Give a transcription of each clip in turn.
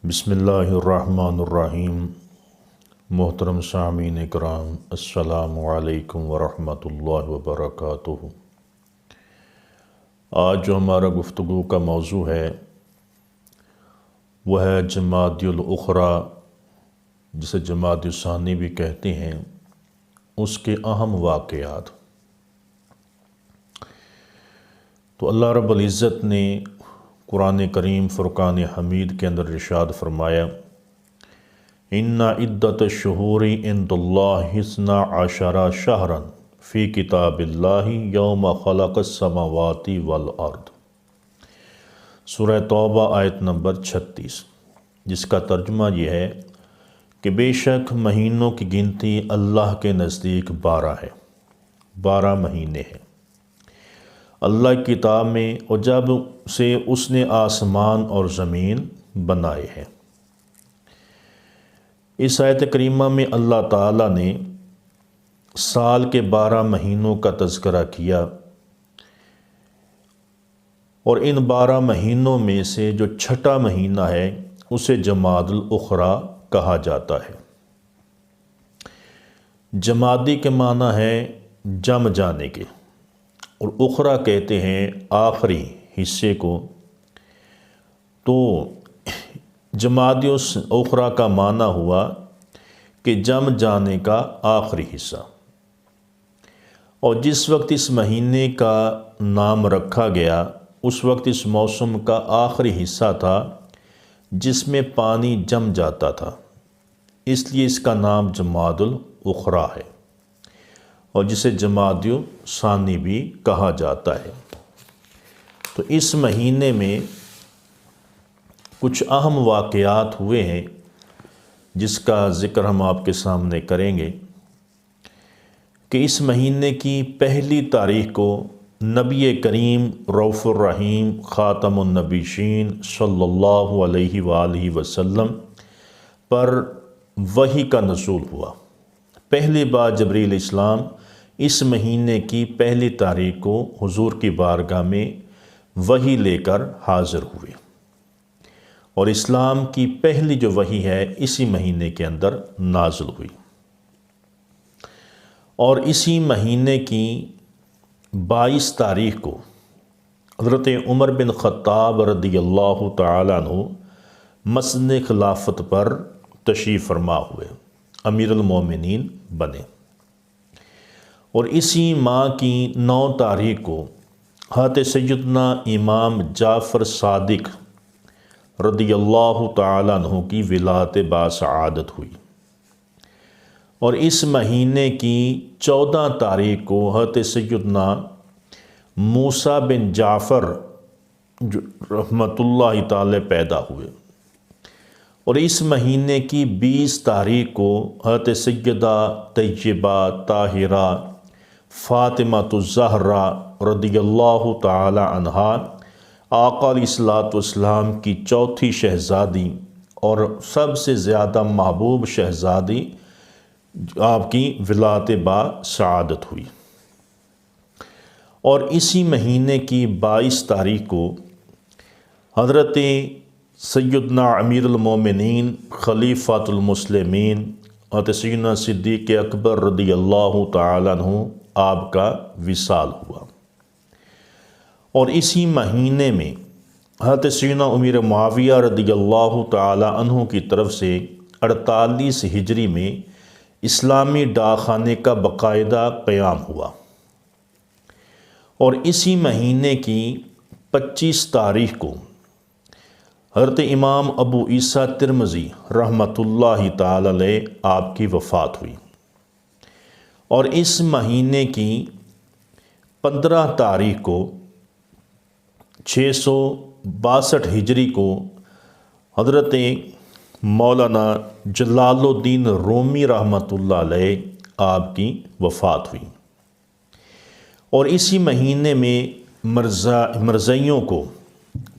بسم اللہ الرحمن الرحیم۔ محترم سامعین کرام، السلام علیکم ورحمۃ اللہ وبرکاتہ۔ آج جو ہمارا گفتگو کا موضوع ہے وہ ہے جمادی الاخری، جسے جمادی الثانی بھی کہتے ہیں، اس کے اہم واقعات۔ تو اللہ رب العزت نے قرآن کریم فرقان حمید کے اندر ارشاد فرمایا، ان عدت الشہور عند اللہ 12 شہرا فی کتاب اللہ یوم خلق السماوات والارض، سورہ توبہ آیت نمبر 36، جس کا ترجمہ یہ ہے کہ بے شک مہینوں کی گنتی اللہ کے نزدیک 12 ہے، 12 مہینے ہیں اللہ کی کتاب میں، اور جب سے اس نے آسمان اور زمین بنائے ہیں۔ اس آیت کریمہ میں اللہ تعالیٰ نے سال کے 12 مہینوں کا تذکرہ کیا، اور ان 12 مہینوں میں سے جو چھٹا مہینہ ہے اسے جمادی الاخری کہا جاتا ہے۔ جمادی کے معنی ہے جم جانے کے، اور اخری کہتے ہیں آخری حصے کو۔ تو جمادی الاخری کا معنی ہوا کہ جم جانے کا آخری حصہ، اور جس وقت اس مہینے کا نام رکھا گیا اس وقت اس موسم کا آخری حصہ تھا جس میں پانی جم جاتا تھا، اس لیے اس کا نام جمادی الاخری ہے، اور جسے جمادی الثانی بھی کہا جاتا ہے۔ تو اس مہینے میں کچھ اہم واقعات ہوئے ہیں جس کا ذکر ہم آپ کے سامنے کریں گے کہ اس مہینے کی پہلی تاریخ کو نبی کریم رؤوف الرحیم خاتم النبیین صلی اللہ علیہ وآلہ وسلم پر وحی کا نزول ہوا۔ پہلی بار جبرائیل علیہ السلام اس مہینے کی پہلی تاریخ کو حضور کی بارگاہ میں وحی لے کر حاضر ہوئے، اور اسلام کی پہلی جو وحی ہے اسی مہینے کے اندر نازل ہوئی، اور اسی مہینے کی 22 تاریخ کو حضرت عمر بن خطاب رضی اللہ تعالیٰ عنہ مسند خلافت پر تشریف فرما ہوئے، امیر المومنین بنے، اور اسی ماہ کی 9 تاریخ کو حضرت سیدنا امام جعفر صادق رضی اللہ تعالیٰ عنہ کی ولادت باسعادت ہوئی، اور اس مہینے کی 14 تاریخ کو حضرت سیدنا موسیٰ بن جعفر رحمۃ اللہ تعالی پیدا ہوئے، اور اس مہینے کی 20 تاریخ کو حضرت سیدہ طیبہ طاہرہ فاطمہ الزہرا رضی اللہ تعالی عنہا، آقا علیہ الصلوۃ والسلام کی چوتھی شہزادی اور سب سے زیادہ محبوب شہزادی، آپ کی ولادت باسعادت ہوئی۔ اور اسی مہینے کی 22 تاریخ کو حضرت سیدنا امیر المومنین خلیفۃ المسلمین حضرت سیدنا صدیق اکبر رضی اللہ تعالیٰ عنہ آپ کا وصال ہوا، اور اسی مہینے میں حضرت سیدنا امیر معاویہ رضی اللہ تعالیٰ عنہ کی طرف سے 48 ہجری میں اسلامی ڈاک خانے کا باقاعدہ قیام ہوا، اور اسی مہینے کی 25 تاریخ کو حضرت امام ابو عیسیٰ ترمذی رحمۃ اللہ تعالی علیہ آپ کی وفات ہوئی، اور اس مہینے کی 15 تاریخ کو 662 ہجری کو حضرت مولانا جلال الدین رومی رحمۃ اللہ علیہ آپ کی وفات ہوئی، اور اسی مہینے میں مرزائیوں کو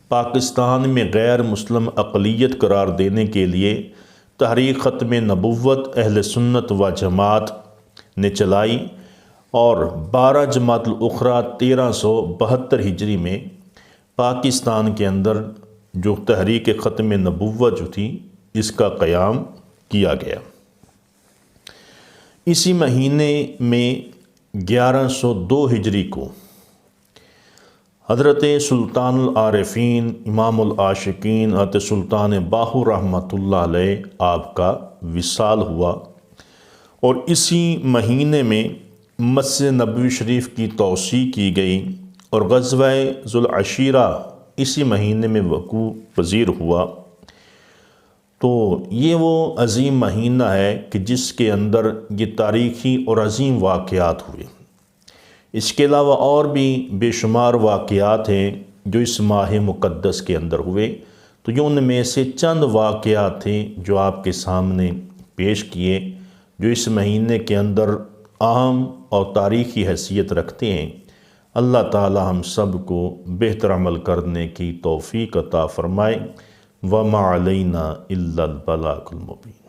پاکستان میں غیر مسلم اقلیت قرار دینے کے لیے تحریک ختم نبوت اہل سنت و جماعت نے چلائی، اور 12 جمادی الاخری 1372 ہجری میں پاکستان کے اندر جو تحریک ختم نبوت جو تھی اس کا قیام کیا گیا۔ اسی مہینے میں 1102 ہجری کو حضرت سلطان العارفین امام العاشقین حضرت سلطان باہو رحمۃ اللہ علیہ آپ کا وصال ہوا، اور اسی مہینے میں مسجد نبوی شریف کی توسیع کی گئی، اور غزوہ ذوالعشیرہ اسی مہینے میں وقوع پذیر ہوا۔ تو یہ وہ عظیم مہینہ ہے کہ جس کے اندر یہ تاریخی اور عظیم واقعات ہوئے۔ اس کے علاوہ اور بھی بے شمار واقعات ہیں جو اس ماہ مقدس کے اندر ہوئے، تو یہ ان میں سے چند واقعات تھے جو آپ کے سامنے پیش کیے، جو اس مہینے کے اندر اہم اور تاریخی حیثیت رکھتے ہیں۔ اللہ تعالی ہم سب کو بہتر عمل کرنے کی توفیق عطا فرمائے۔ وَمَا عَلَيْنَا إِلَّا الْبَلَاغُ الْمُبِينُ۔